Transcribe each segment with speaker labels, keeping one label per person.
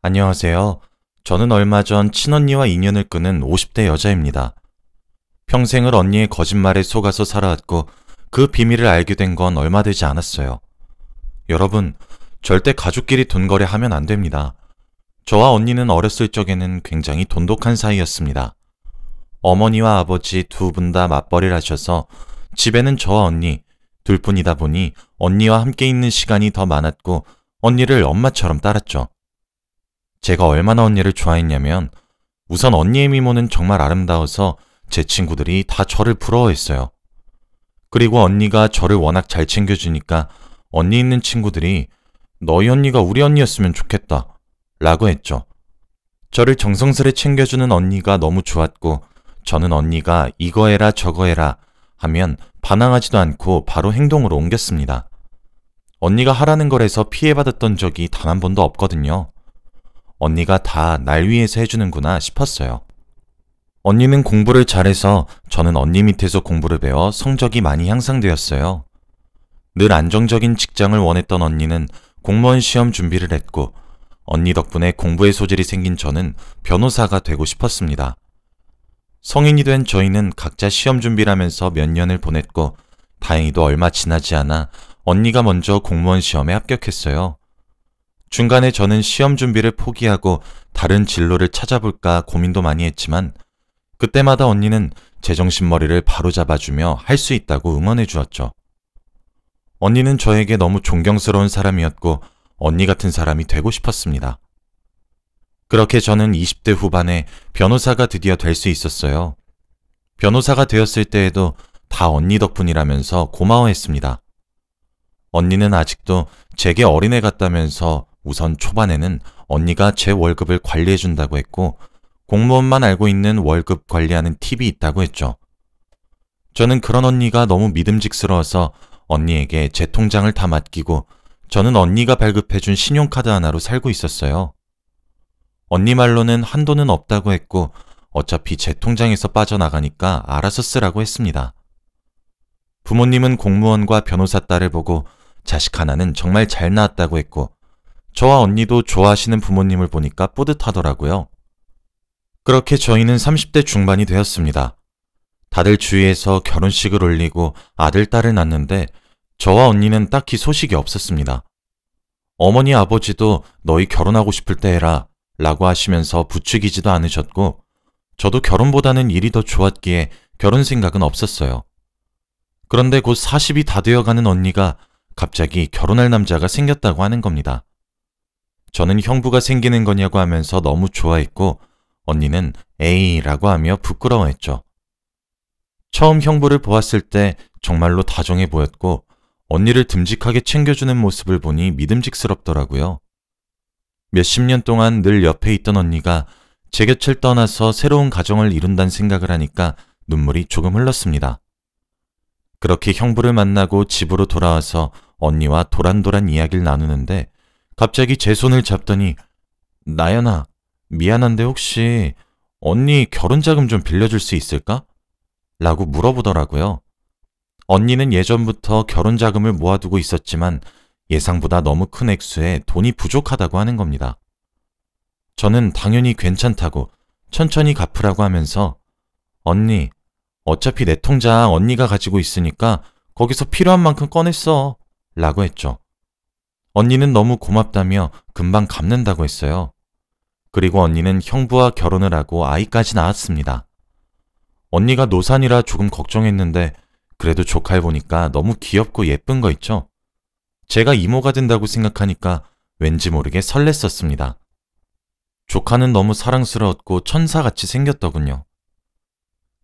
Speaker 1: 안녕하세요. 저는 얼마 전 친언니와 인연을 끄는 50대 여자입니다. 평생을 언니의 거짓말에 속아서 살아왔고 그 비밀을 알게 된 건 얼마 되지 않았어요. 여러분, 절대 가족끼리 돈거래 하면 안 됩니다. 저와 언니는 어렸을 적에는 굉장히 돈독한 사이였습니다. 어머니와 아버지 두 분 다 맞벌이를 하셔서 집에는 저와 언니 둘뿐이다 보니 언니와 함께 있는 시간이 더 많았고 언니를 엄마처럼 따랐죠. 제가 얼마나 언니를 좋아했냐면 우선 언니의 미모는 정말 아름다워서 제 친구들이 다 저를 부러워했어요. 그리고 언니가 저를 워낙 잘 챙겨주니까 언니 있는 친구들이 너희 언니가 우리 언니였으면 좋겠다 라고 했죠. 저를 정성스레 챙겨주는 언니가 너무 좋았고 저는 언니가 이거 해라 저거 해라 하면 반항하지도 않고 바로 행동으로 옮겼습니다. 언니가 하라는 걸해서 피해받았던 적이 단 한 번도 없거든요. 언니가 다 날 위해서 해주는구나 싶었어요. 언니는 공부를 잘해서 저는 언니 밑에서 공부를 배워 성적이 많이 향상되었어요. 늘 안정적인 직장을 원했던 언니는 공무원 시험 준비를 했고 언니 덕분에 공부의 소질이 생긴 저는 변호사가 되고 싶었습니다. 성인이 된 저희는 각자 시험 준비를 하면서 몇 년을 보냈고 다행히도 얼마 지나지 않아 언니가 먼저 공무원 시험에 합격했어요. 중간에 저는 시험 준비를 포기하고 다른 진로를 찾아볼까 고민도 많이 했지만 그때마다 언니는 제정신머리를 바로잡아주며 할 수 있다고 응원해 주었죠. 언니는 저에게 너무 존경스러운 사람이었고 언니 같은 사람이 되고 싶었습니다. 그렇게 저는 20대 후반에 변호사가 드디어 될 수 있었어요. 변호사가 되었을 때에도 다 언니 덕분이라면서 고마워했습니다. 언니는 아직도 제게 어린애 같다면서 우선 초반에는 언니가 제 월급을 관리해준다고 했고 공무원만 알고 있는 월급 관리하는 팁이 있다고 했죠. 저는 그런 언니가 너무 믿음직스러워서 언니에게 제 통장을 다 맡기고 저는 언니가 발급해준 신용카드 하나로 살고 있었어요. 언니 말로는 한도는 없다고 했고 어차피 제 통장에서 빠져나가니까 알아서 쓰라고 했습니다. 부모님은 공무원과 변호사 딸을 보고 자식 하나는 정말 잘 낳았다고 했고 저와 언니도 좋아하시는 부모님을 보니까 뿌듯하더라고요. 그렇게 저희는 30대 중반이 되었습니다. 다들 주위에서 결혼식을 올리고 아들, 딸을 낳는데 저와 언니는 딱히 소식이 없었습니다. 어머니, 아버지도 너희 결혼하고 싶을 때 해라 라고 하시면서 부추기지도 않으셨고 저도 결혼보다는 일이 더 좋았기에 결혼 생각은 없었어요. 그런데 곧 40이 다 되어가는 언니가 갑자기 결혼할 남자가 생겼다고 하는 겁니다. 저는 형부가 생기는 거냐고 하면서 너무 좋아했고 언니는 에이라고 하며 부끄러워했죠. 처음 형부를 보았을 때 정말로 다정해 보였고 언니를 듬직하게 챙겨주는 모습을 보니 믿음직스럽더라고요. 몇십 년 동안 늘 옆에 있던 언니가 제 곁을 떠나서 새로운 가정을 이룬다는 생각을 하니까 눈물이 조금 흘렀습니다. 그렇게 형부를 만나고 집으로 돌아와서 언니와 도란도란 이야기를 나누는데 갑자기 제 손을 잡더니 나연아, 미안한데 혹시 언니 결혼자금 좀 빌려줄 수 있을까? 라고 물어보더라고요. 언니는 예전부터 결혼자금을 모아두고 있었지만 예상보다 너무 큰 액수에 돈이 부족하다고 하는 겁니다. 저는 당연히 괜찮다고 천천히 갚으라고 하면서 언니, 어차피 내 통장 언니가 가지고 있으니까 거기서 필요한 만큼 꺼냈어 라고 했죠. 언니는 너무 고맙다며 금방 갚는다고 했어요. 그리고 언니는 형부와 결혼을 하고 아이까지 낳았습니다. 언니가 노산이라 조금 걱정했는데 그래도 조카를 보니까 너무 귀엽고 예쁜 거 있죠? 제가 이모가 된다고 생각하니까 왠지 모르게 설렜었습니다. 조카는 너무 사랑스러웠고 천사같이 생겼더군요.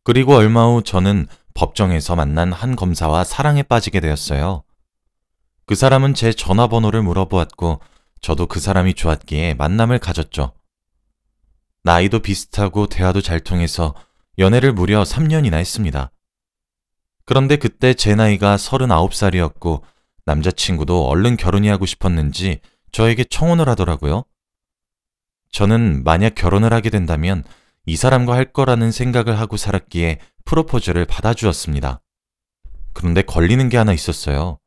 Speaker 1: 그리고 얼마 후 저는 법정에서 만난 한 검사와 사랑에 빠지게 되었어요. 그 사람은 제 전화번호를 물어보았고 저도 그 사람이 좋았기에 만남을 가졌죠. 나이도 비슷하고 대화도 잘 통해서 연애를 무려 3년이나 했습니다. 그런데 그때 제 나이가 39살이었고 남자친구도 얼른 결혼이 하고 싶었는지 저에게 청혼을 하더라고요. 저는 만약 결혼을 하게 된다면 이 사람과 할 거라는 생각을 하고 살았기에 프로포즈를 받아주었습니다. 그런데 걸리는 게 하나 있었어요.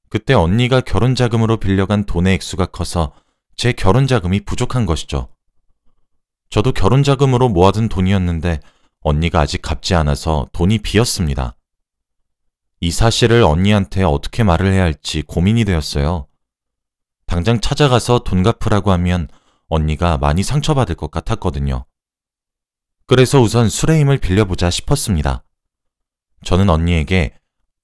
Speaker 1: 그때 언니가 결혼 자금으로 빌려간 돈의 액수가 커서 제 결혼 자금이 부족한 것이죠. 저도 결혼 자금으로 모아둔 돈이었는데 언니가 아직 갚지 않아서 돈이 비었습니다. 이 사실을 언니한테 어떻게 말을 해야 할지 고민이 되었어요. 당장 찾아가서 돈 갚으라고 하면 언니가 많이 상처받을 것 같았거든요. 그래서 우선 술의 힘을 빌려보자 싶었습니다. 저는 언니에게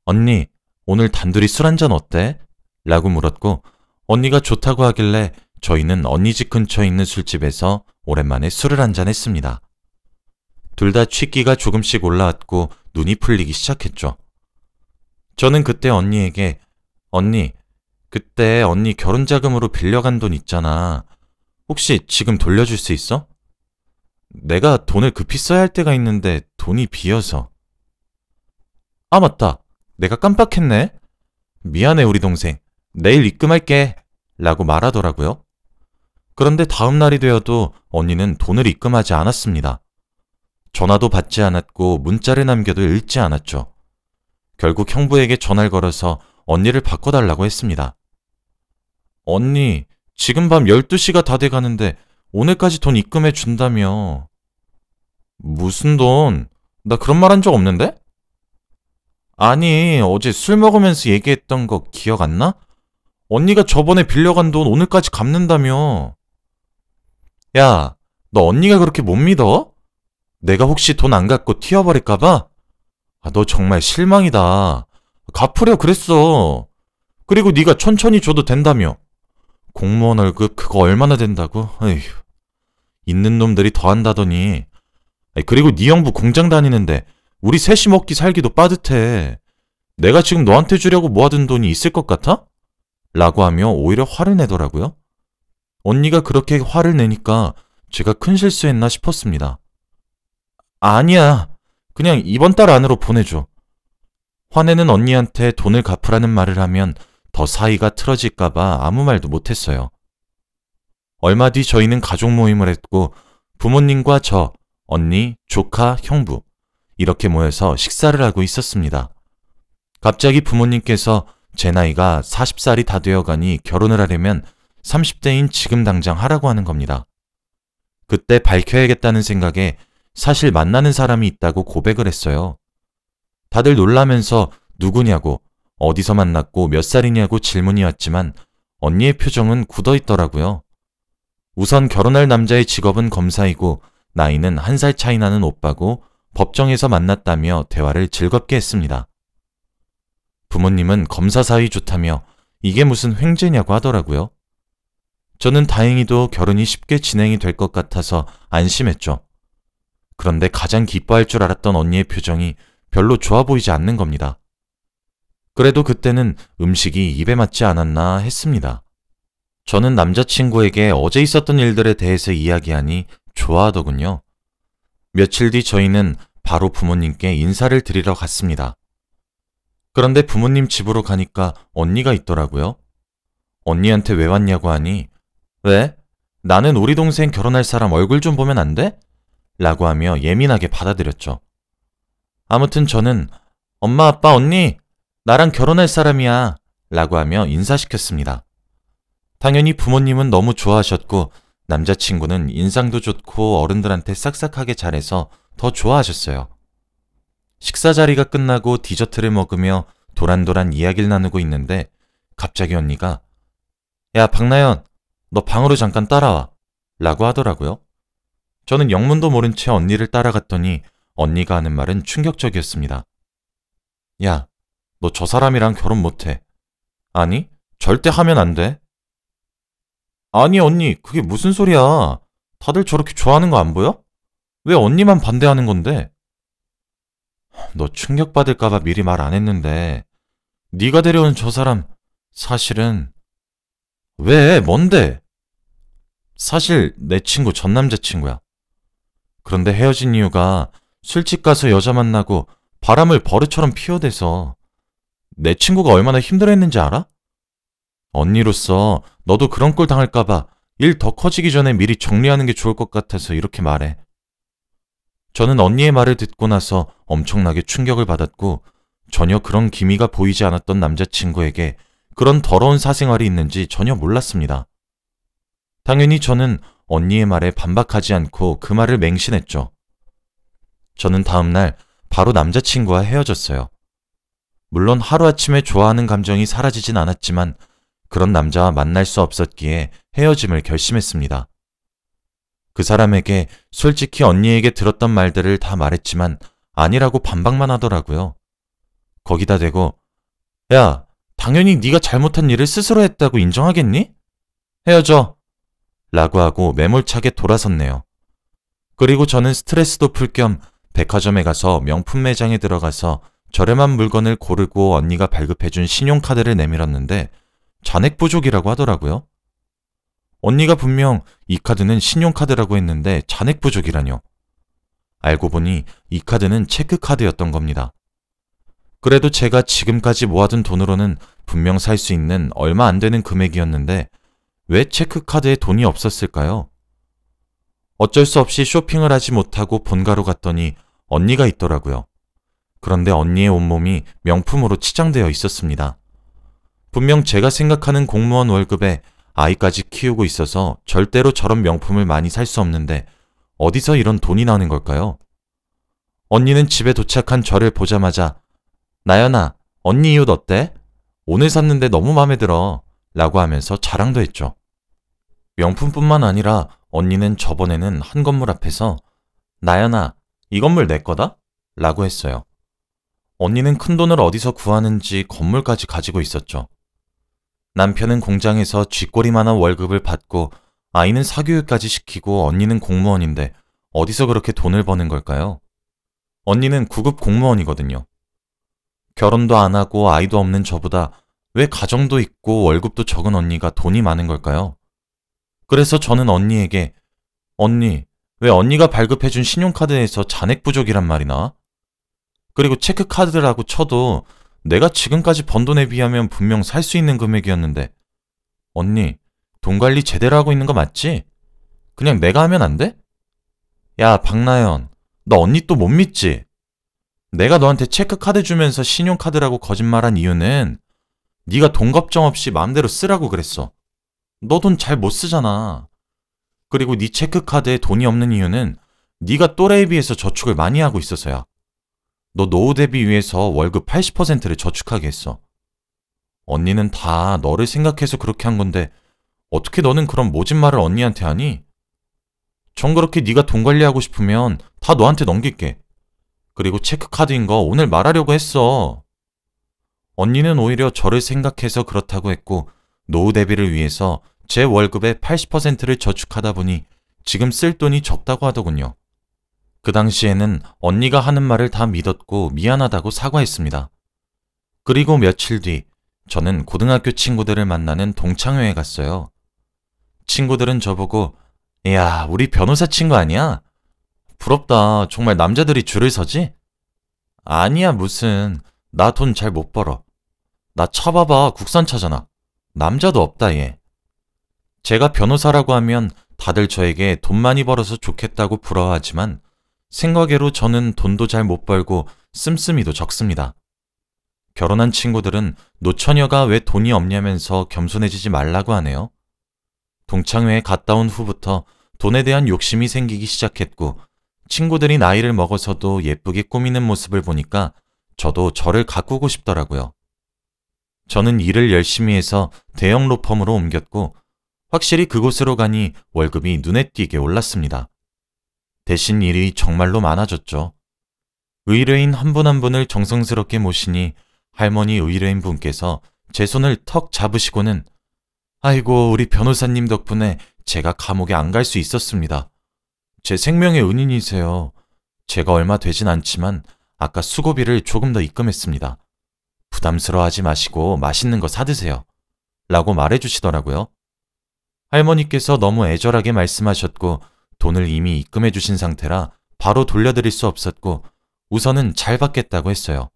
Speaker 1: 언니, 오늘 단둘이 술 한잔 어때? 라고 물었고 언니가 좋다고 하길래 저희는 언니 집 근처에 있는 술집에서 오랜만에 술을 한잔 했습니다. 둘 다 취기가 조금씩 올라왔고 눈이 풀리기 시작했죠. 저는 그때 언니에게 언니, 그때 언니 결혼자금으로 빌려간 돈 있잖아. 혹시 지금 돌려줄 수 있어? 내가 돈을 급히 써야 할 때가 있는데 돈이 비어서. 아, 맞다. 내가 깜빡했네. 미안해, 우리 동생. 내일 입금할게. 라고 말하더라고요. 그런데 다음 날이 되어도 언니는 돈을 입금하지 않았습니다. 전화도 받지 않았고 문자를 남겨도 읽지 않았죠. 결국 형부에게 전화를 걸어서 언니를 바꿔달라고 했습니다. 언니, 지금 밤 12시가 다 돼가는데 오늘까지 돈 입금해 준다며. 무슨 돈? 나 그런 말 한 적 없는데? 아니, 어제 술 먹으면서 얘기했던 거 기억 안 나? 언니가 저번에 빌려간 돈 오늘까지 갚는다며. 야, 너 언니가 그렇게 못 믿어? 내가 혹시 돈 안 갚고 튀어버릴까봐? 아, 너 정말 실망이다. 갚으려 그랬어. 그리고 네가 천천히 줘도 된다며. 공무원 월급 그거 얼마나 된다고? 에휴, 있는 놈들이 더 한다더니. 그리고 네 형부 공장 다니는데 우리 셋이 먹기 살기도 빠듯해. 내가 지금 너한테 주려고 모아둔 돈이 있을 것 같아? 라고 하며 오히려 화를 내더라고요. 언니가 그렇게 화를 내니까 제가 큰 실수했나 싶었습니다. 아니야. 그냥 이번 달 안으로 보내줘. 화내는 언니한테 돈을 갚으라는 말을 하면 더 사이가 틀어질까봐 아무 말도 못했어요. 얼마 뒤 저희는 가족 모임을 했고 부모님과 저, 언니, 조카, 형부 이렇게 모여서 식사를 하고 있었습니다. 갑자기 부모님께서 제 나이가 40살이 다 되어가니 결혼을 하려면 30대인 지금 당장 하라고 하는 겁니다. 그때 밝혀야겠다는 생각에 사실 만나는 사람이 있다고 고백을 했어요. 다들 놀라면서 누구냐고, 어디서 만났고 몇 살이냐고 질문이 왔지만 언니의 표정은 굳어있더라고요. 우선 결혼할 남자의 직업은 검사이고 나이는 1살 차이 나는 오빠고 법정에서 만났다며 대화를 즐겁게 했습니다. 부모님은 검사 사이 좋다며 이게 무슨 횡재냐고 하더라고요. 저는 다행히도 결혼이 쉽게 진행이 될 것 같아서 안심했죠. 그런데 가장 기뻐할 줄 알았던 언니의 표정이 별로 좋아 보이지 않는 겁니다. 그래도 그때는 음식이 입에 맞지 않았나 했습니다. 저는 남자친구에게 어제 있었던 일들에 대해서 이야기하니 좋아하더군요. 며칠 뒤 저희는 바로 부모님께 인사를 드리러 갔습니다. 그런데 부모님 집으로 가니까 언니가 있더라고요. 언니한테 왜 왔냐고 하니 왜? 나는 우리 동생 결혼할 사람 얼굴 좀 보면 안 돼? 라고 하며 예민하게 받아들였죠. 아무튼 저는 엄마, 아빠, 언니, 나랑 결혼할 사람이야 라고 하며 인사시켰습니다. 당연히 부모님은 너무 좋아하셨고 남자친구는 인상도 좋고 어른들한테 싹싹하게 잘해서 더 좋아하셨어요. 식사 자리가 끝나고 디저트를 먹으며 도란도란 이야기를 나누고 있는데 갑자기 언니가 야, 박나연, 너 방으로 잠깐 따라와 라고 하더라고요. 저는 영문도 모른 채 언니를 따라갔더니 언니가 하는 말은 충격적이었습니다. 야, 너 저 사람이랑 결혼 못해. 아니, 절대 하면 안 돼. 아니 언니, 그게 무슨 소리야. 다들 저렇게 좋아하는 거 안 보여? 왜 언니만 반대하는 건데? 너 충격받을까봐 미리 말 안 했는데 네가 데려온 저 사람 사실은... 왜? 뭔데? 사실 내 친구 전 남자친구야. 그런데 헤어진 이유가 술집 가서 여자 만나고 바람을 버릇처럼 피워대서. 내 친구가 얼마나 힘들어했는지 알아? 언니로서 너도 그런 꼴 당할까봐 일 더 커지기 전에 미리 정리하는 게 좋을 것 같아서 이렇게 말해. 저는 언니의 말을 듣고 나서 엄청나게 충격을 받았고 전혀 그런 기미가 보이지 않았던 남자친구에게 그런 더러운 사생활이 있는지 전혀 몰랐습니다. 당연히 저는 언니의 말에 반박하지 않고 그 말을 맹신했죠. 저는 다음날 바로 남자친구와 헤어졌어요. 물론 하루아침에 좋아하는 감정이 사라지진 않았지만 그런 남자와 만날 수 없었기에 헤어짐을 결심했습니다. 그 사람에게 솔직히 언니에게 들었던 말들을 다 말했지만 아니라고 반박만 하더라고요. 거기다 대고 야, 당연히 네가 잘못한 일을 스스로 했다고 인정하겠니? 헤어져! 라고 하고 매몰차게 돌아섰네요. 그리고 저는 스트레스도 풀 겸 백화점에 가서 명품 매장에 들어가서 저렴한 물건을 고르고 언니가 발급해준 신용카드를 내밀었는데 잔액 부족이라고 하더라고요. 언니가 분명 이 카드는 신용카드라고 했는데 잔액 부족이라뇨. 알고 보니 이 카드는 체크카드였던 겁니다. 그래도 제가 지금까지 모아둔 돈으로는 분명 살 수 있는 얼마 안 되는 금액이었는데 왜 체크카드에 돈이 없었을까요? 어쩔 수 없이 쇼핑을 하지 못하고 본가로 갔더니 언니가 있더라고요. 그런데 언니의 온몸이 명품으로 치장되어 있었습니다. 분명 제가 생각하는 공무원 월급에 아이까지 키우고 있어서 절대로 저런 명품을 많이 살 수 없는데 어디서 이런 돈이 나는 걸까요? 언니는 집에 도착한 저를 보자마자 나연아, 언니 이 옷 어때? 오늘 샀는데 너무 마음에 들어 라고 하면서 자랑도 했죠. 명품뿐만 아니라 언니는 저번에는 한 건물 앞에서 나연아, 이 건물 내 거다? 라고 했어요. 언니는 큰돈을 어디서 구하는지 건물까지 가지고 있었죠. 남편은 공장에서 쥐꼬리만한 월급을 받고 아이는 사교육까지 시키고 언니는 공무원인데 어디서 그렇게 돈을 버는 걸까요? 언니는 9급 공무원이거든요. 결혼도 안 하고 아이도 없는 저보다 왜 가정도 있고 월급도 적은 언니가 돈이 많은 걸까요? 그래서 저는 언니에게 언니, 왜 언니가 발급해준 신용카드에서 잔액 부족이란 말이 나와? 그리고 체크카드라고 쳐도 내가 지금까지 번 돈에 비하면 분명 살 수 있는 금액이었는데 언니, 돈 관리 제대로 하고 있는 거 맞지? 그냥 내가 하면 안 돼? 야, 박나연, 너 언니 또 못 믿지? 내가 너한테 체크카드 주면서 신용카드라고 거짓말한 이유는 네가 돈 걱정 없이 마음대로 쓰라고 그랬어. 너 돈 잘 못 쓰잖아. 그리고 네 체크카드에 돈이 없는 이유는 네가 또래에 비해서 저축을 많이 하고 있어서야. 너 노후 대비 위해서 월급 80%를 저축하게 했어. 언니는 다 너를 생각해서 그렇게 한 건데 어떻게 너는 그런 모진 말을 언니한테 하니? 전 그렇게 네가 돈 관리하고 싶으면 다 너한테 넘길게. 그리고 체크카드인 거 오늘 말하려고 했어. 언니는 오히려 저를 생각해서 그렇다고 했고 노후 대비를 위해서 제 월급의 80%를 저축하다 보니 지금 쓸 돈이 적다고 하더군요. 그 당시에는 언니가 하는 말을 다 믿었고 미안하다고 사과했습니다. 그리고 며칠 뒤 저는 고등학교 친구들을 만나는 동창회에 갔어요. 친구들은 저보고 야, 우리 변호사 친구 아니야? 부럽다. 정말 남자들이 줄을 서지? 아니야, 무슨. 나 돈 잘 못 벌어. 나 차 봐봐. 국산차잖아. 남자도 없다, 얘. 제가 변호사라고 하면 다들 저에게 돈 많이 벌어서 좋겠다고 부러워하지만 생각외로 저는 돈도 잘 못 벌고 씀씀이도 적습니다. 결혼한 친구들은 노처녀가 왜 돈이 없냐면서 겸손해지지 말라고 하네요. 동창회에 갔다 온 후부터 돈에 대한 욕심이 생기기 시작했고 친구들이 나이를 먹어서도 예쁘게 꾸미는 모습을 보니까 저도 저를 가꾸고 싶더라고요. 저는 일을 열심히 해서 대형 로펌으로 옮겼고 확실히 그곳으로 가니 월급이 눈에 띄게 올랐습니다. 대신 일이 정말로 많아졌죠. 의뢰인 한 분 한 분을 정성스럽게 모시니 할머니 의뢰인 분께서 제 손을 턱 잡으시고는 아이고 우리 변호사님 덕분에 제가 감옥에 안 갈 수 있었습니다. 제 생명의 은인이세요. 제가 얼마 되진 않지만 아까 수고비를 조금 더 입금했습니다. 부담스러워하지 마시고 맛있는 거 사드세요. 라고 말해주시더라고요. 할머니께서 너무 애절하게 말씀하셨고 돈을 이미 입금해 주신 상태라 바로 돌려드릴 수 없었고 우선은 잘 받겠다고 했어요.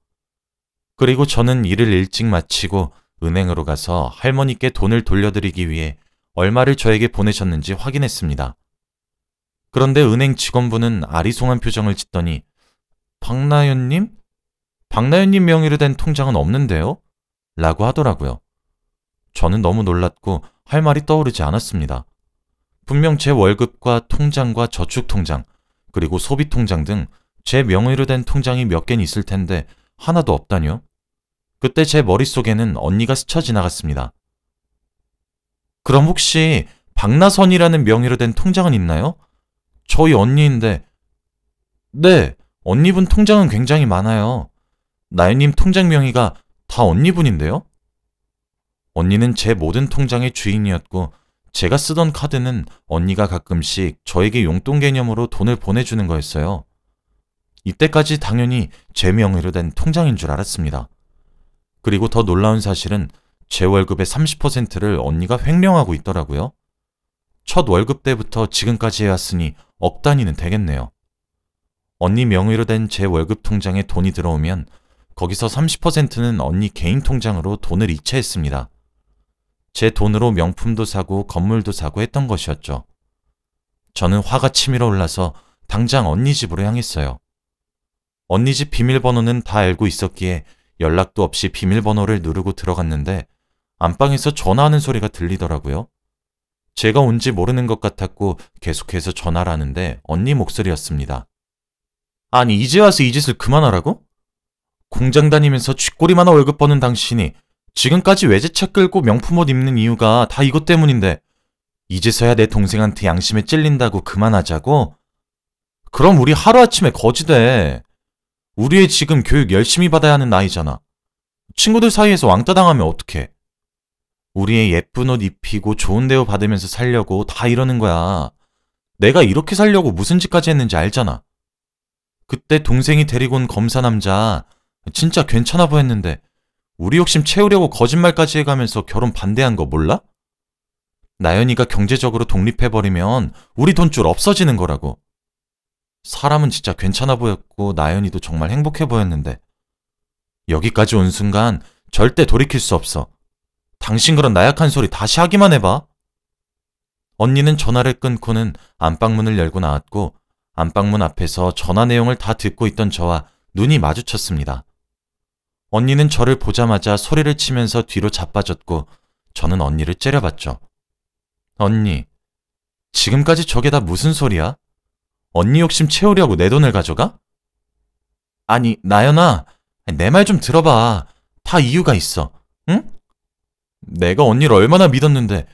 Speaker 1: 그리고 저는 일을 일찍 마치고 은행으로 가서 할머니께 돈을 돌려드리기 위해 얼마를 저에게 보내셨는지 확인했습니다. 그런데 은행 직원분은 아리송한 표정을 짓더니 박나연님? 박나연님 명의로 된 통장은 없는데요? 라고 하더라고요. 저는 너무 놀랐고 할 말이 떠오르지 않았습니다. 분명 제 월급과 통장과 저축통장, 그리고 소비통장 등 제 명의로 된 통장이 몇 개는 있을 텐데 하나도 없다뇨? 그때 제 머릿속에는 언니가 스쳐 지나갔습니다. 그럼 혹시 박나선이라는 명의로 된 통장은 있나요? 저희 언니인데. 네, 언니분 통장은 굉장히 많아요. 나연님 통장 명의가 다 언니분인데요? 언니는 제 모든 통장의 주인이었고 제가 쓰던 카드는 언니가 가끔씩 저에게 용돈 개념으로 돈을 보내주는 거였어요. 이때까지 당연히 제 명의로 된 통장인 줄 알았습니다. 그리고 더 놀라운 사실은 제 월급의 30%를 언니가 횡령하고 있더라고요. 첫 월급 때부터 지금까지 해왔으니 억 단위는 되겠네요. 언니 명의로 된 제 월급 통장에 돈이 들어오면 거기서 30%는 언니 개인 통장으로 돈을 이체했습니다. 제 돈으로 명품도 사고 건물도 사고 했던 것이었죠. 저는 화가 치밀어 올라서 당장 언니 집으로 향했어요. 언니 집 비밀번호는 다 알고 있었기에 연락도 없이 비밀번호를 누르고 들어갔는데 안방에서 전화하는 소리가 들리더라고요. 제가 온지 모르는 것 같았고 계속해서 전화를 하는데 언니 목소리였습니다. 아니, 이제 와서 이 짓을 그만하라고? 공장 다니면서 쥐꼬리만 월급 버는 당신이 지금까지 외제차 끌고 명품 옷 입는 이유가 다 이것 때문인데 이제서야 내 동생한테 양심에 찔린다고 그만하자고? 그럼 우리 하루아침에 거지 돼. 우리 애 지금 교육 열심히 받아야 하는 나이잖아. 친구들 사이에서 왕따 당하면 어떡해. 우리 애 예쁜 옷 입히고 좋은 대우 받으면서 살려고 다 이러는 거야. 내가 이렇게 살려고 무슨 짓까지 했는지 알잖아. 그때 동생이 데리고 온 검사 남자 진짜 괜찮아 보였는데 우리 욕심 채우려고 거짓말까지 해가면서 결혼 반대한 거 몰라? 나연이가 경제적으로 독립해버리면 우리 돈줄 없어지는 거라고. 사람은 진짜 괜찮아 보였고 나연이도 정말 행복해 보였는데 여기까지 온 순간 절대 돌이킬 수 없어. 당신 그런 나약한 소리 다시 하기만 해봐. 언니는 전화를 끊고는 안방문을 열고 나왔고 안방문 앞에서 전화 내용을 다 듣고 있던 저와 눈이 마주쳤습니다. 언니는 저를 보자마자 소리를 치면서 뒤로 자빠졌고 저는 언니를 째려봤죠. 언니, 지금까지 저게 다 무슨 소리야? 언니 욕심 채우려고 내 돈을 가져가? 아니, 나연아, 내 말 좀 들어봐. 다 이유가 있어. 응? 내가 언니를 얼마나 믿었는데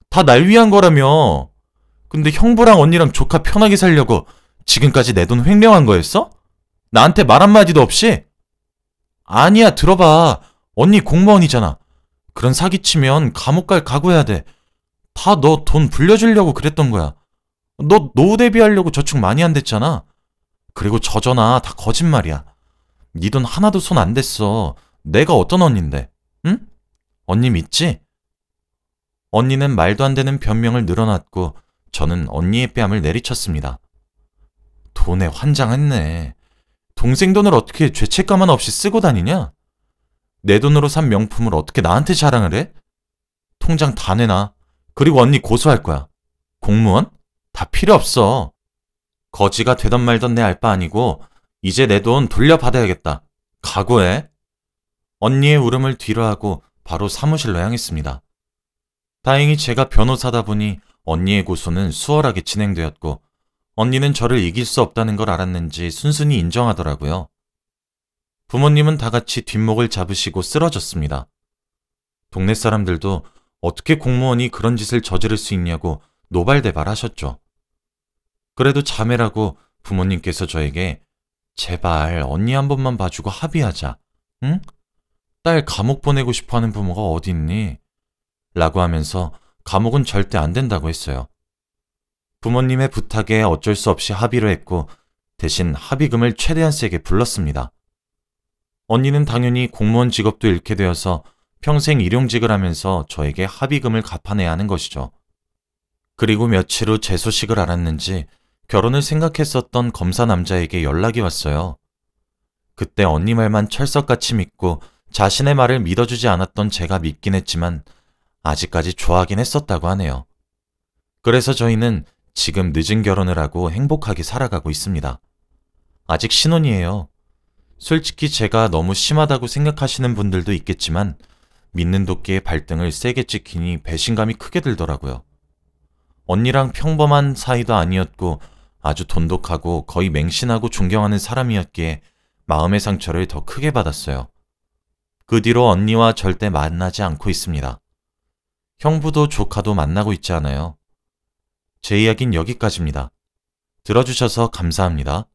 Speaker 1: 다 날 위한 거라며. 근데 형부랑 언니랑 조카 편하게 살려고 지금까지 내 돈 횡령한 거였어? 나한테 말 한마디도 없이? 아니야, 들어봐. 언니 공무원이잖아. 그런 사기치면 감옥 갈 각오해야 돼. 다 너 돈 불려주려고 그랬던 거야. 너 노후 대비하려고 저축 많이 한댔잖아. 그리고 저 전화 다 거짓말이야. 네 돈 하나도 손 안 댔어. 내가 어떤 언니인데, 응? 언니 믿지? 언니는 말도 안 되는 변명을 늘어놨고 저는 언니의 뺨을 내리쳤습니다. 돈에 환장했네. 동생 돈을 어떻게 죄책감 하나 없이 쓰고 다니냐? 내 돈으로 산 명품을 어떻게 나한테 자랑을 해? 통장 다 내놔. 그리고 언니 고소할 거야. 공무원? 다 필요 없어. 거지가 되던 말던 내 알 바 아니고 이제 내 돈 돌려받아야겠다. 각오해. 언니의 울음을 뒤로하고 바로 사무실로 향했습니다. 다행히 제가 변호사다 보니 언니의 고소는 수월하게 진행되었고 언니는 저를 이길 수 없다는 걸 알았는지 순순히 인정하더라고요. 부모님은 다 같이 뒷목을 잡으시고 쓰러졌습니다. 동네 사람들도 어떻게 공무원이 그런 짓을 저지를 수 있냐고 노발대발 하셨죠. 그래도 자매라고 부모님께서 저에게 제발 언니 한 번만 봐주고 합의하자. 응? 딸 감옥 보내고 싶어하는 부모가 어디 있니? 라고 하면서 감옥은 절대 안 된다고 했어요. 부모님의 부탁에 어쩔 수 없이 합의를 했고 대신 합의금을 최대한 세게 불렀습니다. 언니는 당연히 공무원 직업도 잃게 되어서 평생 일용직을 하면서 저에게 합의금을 갚아내야 하는 것이죠. 그리고 며칠 후 제 소식을 알았는지 결혼을 생각했었던 검사 남자에게 연락이 왔어요. 그때 언니 말만 철석같이 믿고 자신의 말을 믿어주지 않았던 제가 믿긴 했지만 아직까지 좋아하긴 했었다고 하네요. 그래서 저희는 지금 늦은 결혼을 하고 행복하게 살아가고 있습니다. 아직 신혼이에요. 솔직히 제가 너무 심하다고 생각하시는 분들도 있겠지만 믿는 도끼의 발등을 세게 찍히니 배신감이 크게 들더라고요. 언니랑 평범한 사이도 아니었고 아주 돈독하고 거의 맹신하고 존경하는 사람이었기에 마음의 상처를 더 크게 받았어요. 그 뒤로 언니와 절대 만나지 않고 있습니다. 형부도 조카도 만나고 있지 않아요. 제 이야기는 여기까지입니다. 들어주셔서 감사합니다.